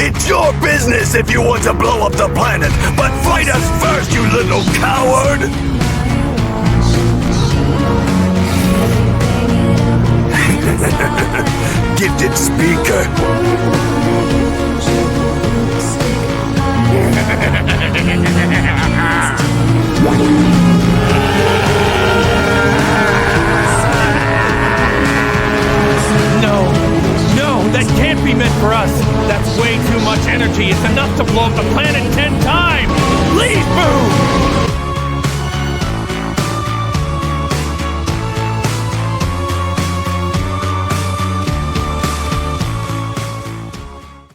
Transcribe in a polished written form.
It's your business if you want to blow up the planet, but fight us first, you little coward! Gifted speaker. No, that can't be meant for us. That's way too much energy. It's enough to blow up the planet 10 times. Leave, Boo!